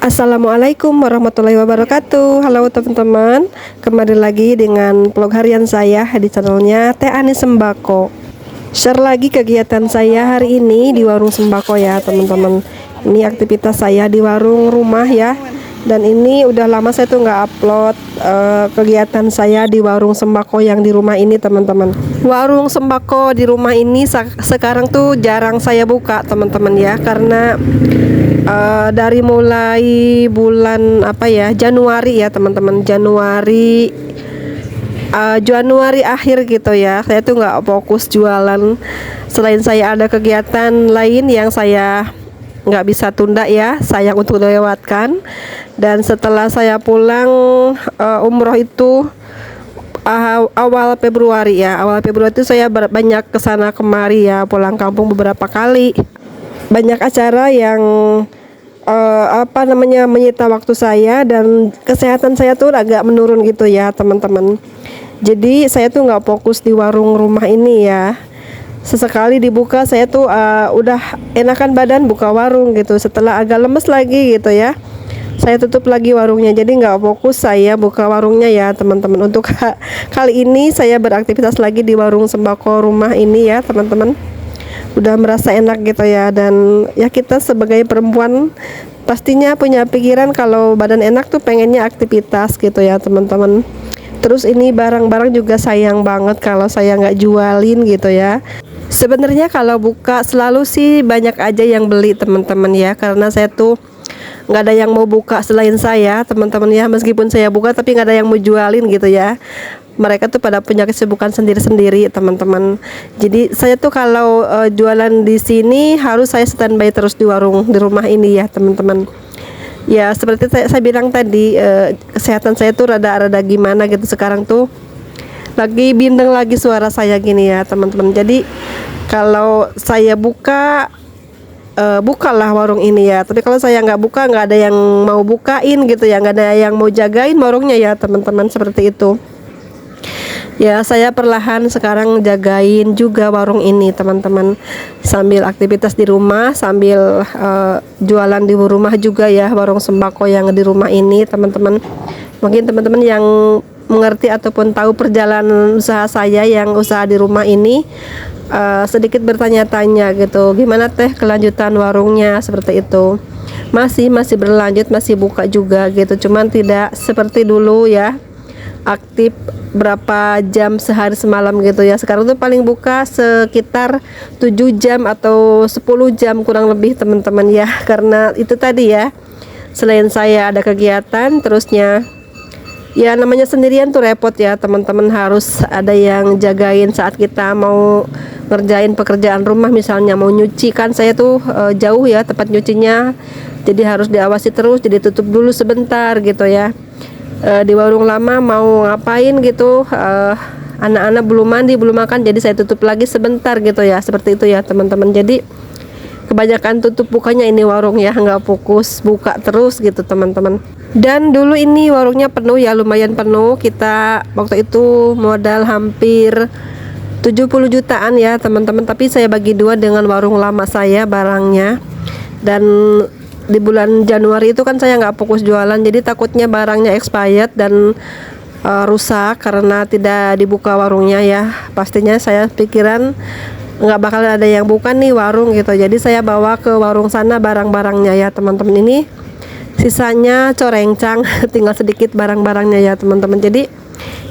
Assalamualaikum warahmatullahi wabarakatuh. Halo teman-teman, kembali lagi dengan vlog harian saya di channelnya Teh Ani Sembako. Share lagi kegiatan saya hari ini di warung sembako ya teman-teman. Ini aktivitas saya di warung rumah ya. Dan ini udah lama saya tuh nggak upload kegiatan saya di warung sembako yang di rumah ini teman-teman. Warung sembako di rumah ini sekarang tuh jarang saya buka teman-teman ya, karena dari mulai bulan Januari ya teman-teman, Januari akhir gitu ya, saya tuh nggak fokus jualan. Selain saya ada kegiatan lain yang saya nggak bisa tunda ya, sayang untuk dilewatkan. Dan setelah saya pulang umroh itu awal Februari itu saya banyak kesana kemari ya, pulang kampung beberapa kali. Banyak acara yang menyita waktu saya, dan kesehatan saya tuh agak menurun gitu ya teman-teman. Jadi saya tuh nggak fokus di warung rumah ini ya. Sesekali dibuka saya tuh udah enakan badan buka warung gitu. Setelah agak lemes lagi gitu ya, saya tutup lagi warungnya. Jadi nggak fokus saya buka warungnya ya teman-teman. Untuk kali ini saya beraktivitas lagi di warung sembako rumah ini ya teman-teman. Udah merasa enak gitu ya, dan ya kita sebagai perempuan pastinya punya pikiran kalau badan enak tuh pengennya aktivitas gitu ya teman-teman. Terus ini barang-barang juga sayang banget kalau saya nggak jualin gitu ya. Sebenarnya kalau buka selalu sih banyak aja yang beli teman-teman ya, karena saya tuh nggak ada yang mau buka selain saya teman-teman ya. Meskipun saya buka tapi nggak ada yang mau jualin gitu ya. Mereka tuh pada punya kesibukan sendiri-sendiri teman-teman. Jadi saya tuh kalau jualan di sini harus saya standby terus di warung di rumah ini ya teman-teman. Ya seperti saya bilang tadi, kesehatan saya tuh rada-rada gimana gitu sekarang tuh. Lagi bindeng lagi suara saya gini ya teman-teman. Jadi kalau saya buka bukalah warung ini ya. Tapi kalau saya nggak buka, nggak ada yang mau bukain gitu ya, nggak ada yang mau jagain warungnya ya teman-teman, seperti itu. Ya saya perlahan sekarang jagain juga warung ini teman-teman, sambil aktivitas di rumah, sambil jualan di rumah juga ya, warung sembako yang di rumah ini teman-teman. Mungkin teman-teman yang mengerti ataupun tahu perjalanan usaha saya yang usaha di rumah ini sedikit bertanya-tanya gitu, gimana teh kelanjutan warungnya, seperti itu. Masih berlanjut, masih buka juga gitu, cuman tidak seperti dulu ya, aktif berapa jam sehari semalam gitu ya. Sekarang tuh paling buka sekitar 7 jam atau 10 jam kurang lebih teman-teman ya, karena itu tadi ya, selain saya ada kegiatan, terusnya ya namanya sendirian tuh repot ya teman-teman, harus ada yang jagain saat kita mau ngerjain pekerjaan rumah. Misalnya mau nyuci, kan saya tuh jauh ya tempat nyucinya, jadi harus diawasi terus, jadi tutup dulu sebentar gitu ya. Di warung lama mau ngapain gitu, anak-anak belum mandi belum makan, jadi saya tutup lagi sebentar gitu ya, seperti itu ya teman-teman. Jadi kebanyakan tutup bukanya ini warung ya, nggak fokus buka terus gitu teman-teman. Dan dulu ini warungnya penuh ya, lumayan penuh. Kita waktu itu modal hampir 70 jutaan ya teman-teman, tapi saya bagi dua dengan warung lama saya barangnya. Dan di bulan Januari itu kan saya nggak fokus jualan, jadi takutnya barangnya expired dan rusak karena tidak dibuka warungnya ya. Pastinya saya pikiran nggak bakal ada yang buka nih warung gitu, jadi saya bawa ke warung sana barang-barangnya ya teman-teman. Ini sisanya corengcang tinggal sedikit barang-barangnya ya teman-teman. Jadi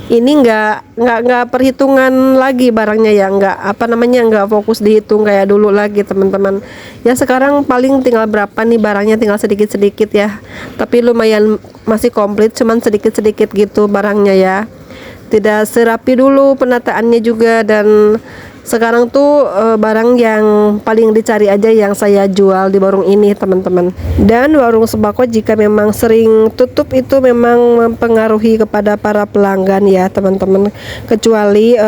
ini nggak perhitungan lagi barangnya ya, nggak fokus dihitung kayak dulu lagi teman-teman ya. Sekarang paling tinggal berapa nih barangnya, tinggal sedikit-sedikit ya, tapi lumayan masih komplit, cuman sedikit-sedikit gitu barangnya ya, tidak serapi dulu penataannya juga. Dan sekarang tuh barang yang paling dicari aja yang saya jual di warung ini teman-teman. Dan warung sembako jika memang sering tutup itu memang mempengaruhi kepada para pelanggan ya teman-teman, kecuali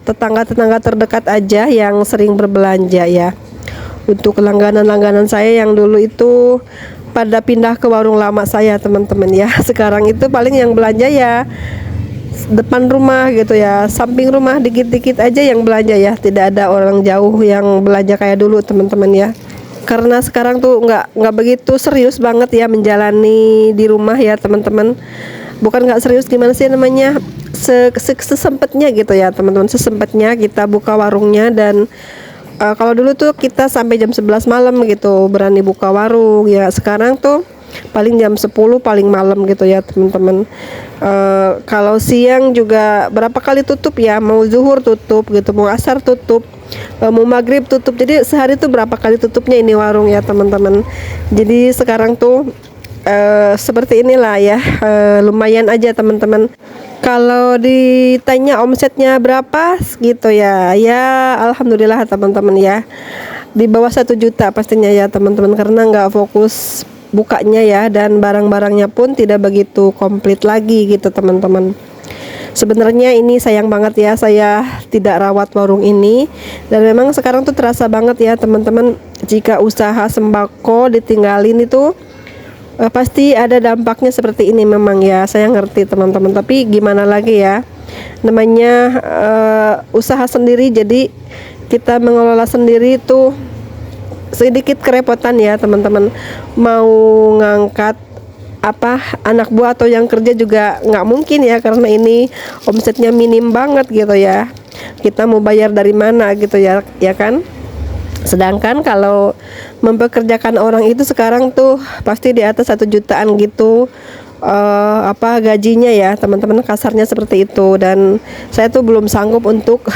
tetangga-tetangga terdekat aja yang sering berbelanja ya. Untuk langganan-langganan saya yang dulu itu pada pindah ke warung lama saya teman-teman ya. Sekarang itu paling yang belanja ya depan rumah gitu ya, samping rumah dikit-dikit aja yang belanja ya, tidak ada orang jauh yang belanja kayak dulu teman-teman ya. karena sekarang tuh nggak begitu serius banget ya menjalani di rumah ya teman-teman. Bukan nggak serius, gimana sih namanya, sesempatnya gitu ya teman-teman, sesempatnya kita buka warungnya. Dan kalau dulu tuh kita sampai jam 11 malam gitu berani buka warung ya, sekarang tuh paling jam 10 paling malam gitu ya teman-teman. Kalau siang juga berapa kali tutup ya, mau zuhur tutup gitu, mau asar tutup, mau maghrib tutup. Jadi sehari tuh berapa kali tutupnya ini warung ya teman-teman. Jadi sekarang tuh seperti inilah ya, lumayan aja teman-teman. Kalau ditanya omsetnya berapa gitu ya, ya alhamdulillah teman-teman ya, di bawah 1 juta pastinya ya teman-teman, karena nggak fokus bukanya ya, dan barang-barangnya pun tidak begitu komplit lagi gitu teman-teman. Sebenarnya ini sayang banget ya saya tidak rawat warung ini, dan memang sekarang tuh terasa banget ya teman-teman, jika usaha sembako ditinggalin itu pasti ada dampaknya seperti ini memang ya, saya ngerti teman-teman, tapi gimana lagi ya, namanya usaha sendiri, jadi kita mengelola sendiri itu sedikit kerepotan ya teman-teman. Mau ngangkat anak buah atau yang kerja juga nggak mungkin ya, karena ini omsetnya minim banget gitu ya, kita mau bayar dari mana gitu ya, ya kan. Sedangkan kalau mempekerjakan orang itu sekarang tuh pasti di atas 1 jutaan gitu, gajinya ya teman-teman, kasarnya seperti itu. Dan saya tuh belum sanggup untuk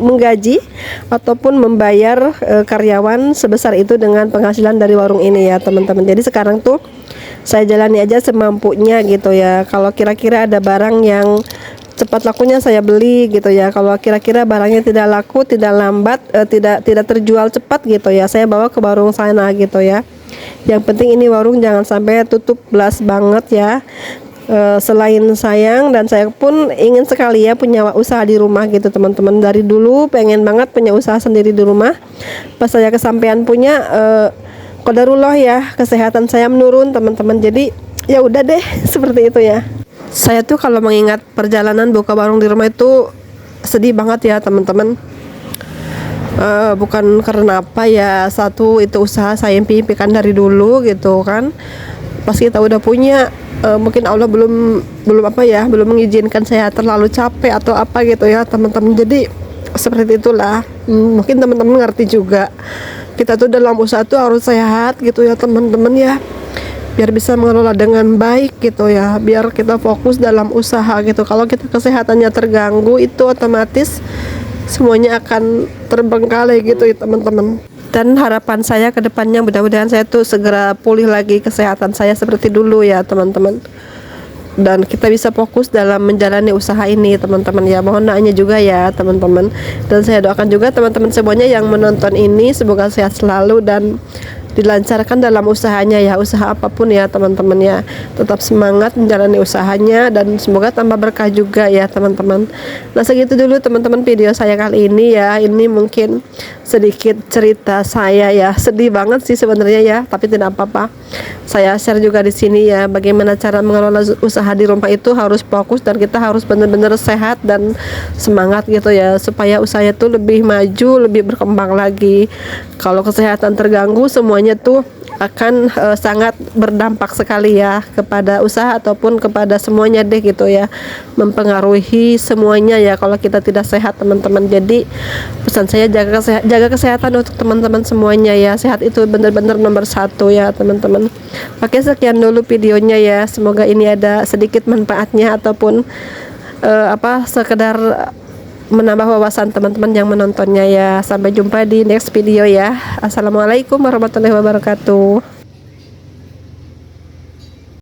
menggaji ataupun membayar karyawan sebesar itu dengan penghasilan dari warung ini ya teman-teman. Jadi sekarang tuh saya jalani aja semampunya gitu ya. Kalau kira-kira ada barang yang cepat lakunya saya beli gitu ya. Kalau kira-kira barangnya tidak laku, tidak lambat, tidak terjual cepat gitu ya, saya bawa ke warung sana gitu ya. Yang penting ini warung jangan sampai tutup belas banget ya. Selain sayang, dan saya pun ingin sekali ya punya usaha di rumah gitu teman-teman. Dari dulu pengen banget punya usaha sendiri di rumah. Pas saya kesampaian punya, qadarullah ya, kesehatan saya menurun teman-teman. Jadi ya udah deh seperti itu ya. Saya tuh kalau mengingat perjalanan buka warung di rumah itu sedih banget ya teman-teman. Bukan karena apa ya, satu itu usaha saya impikan dari dulu gitu kan. Pas kita udah punya, mungkin Allah belum mengizinkan saya terlalu capek atau apa gitu ya teman-teman. Jadi seperti itulah. Mungkin teman-teman ngerti juga, kita tuh dalam usaha tuh harus sehat gitu ya teman-teman ya, biar bisa mengelola dengan baik gitu ya, biar kita fokus dalam usaha gitu. Kalau kita kesehatannya terganggu, itu otomatis semuanya akan terbengkalai gitu ya teman-teman. Dan harapan saya ke depannya, mudah-mudahan saya tuh segera pulih lagi kesehatan saya seperti dulu ya teman-teman, dan kita bisa fokus dalam menjalani usaha ini teman-teman ya. Mohon doanya juga ya teman-teman, dan saya doakan juga teman-teman semuanya yang menonton ini semoga sehat selalu dan dilancarkan dalam usahanya ya, usaha apapun ya teman-teman ya. Tetap semangat menjalani usahanya, dan semoga tambah berkah juga ya teman-teman. Nah segitu dulu teman-teman video saya kali ini ya. Ini mungkin sedikit cerita saya ya, sedih banget sih sebenarnya ya, tapi tidak apa-apa. Saya share juga di sini ya, bagaimana cara mengelola usaha di rumah itu harus fokus, dan kita harus benar-benar sehat dan semangat gitu ya, supaya usaha itu lebih maju, lebih berkembang lagi. Kalau kesehatan terganggu, semuanya tuh akan sangat berdampak sekali ya kepada usaha ataupun kepada semuanya deh gitu ya, mempengaruhi semuanya ya kalau kita tidak sehat teman-teman. Jadi pesan saya, jaga kesehatan untuk teman-teman semuanya ya. Sehat itu benar-benar nomor 1 ya teman-teman. Oke, sekian dulu videonya ya, semoga ini ada sedikit manfaatnya ataupun sekedar menambah wawasan teman-teman yang menontonnya ya. Sampai jumpa di next video ya. Assalamualaikum warahmatullahi wabarakatuh.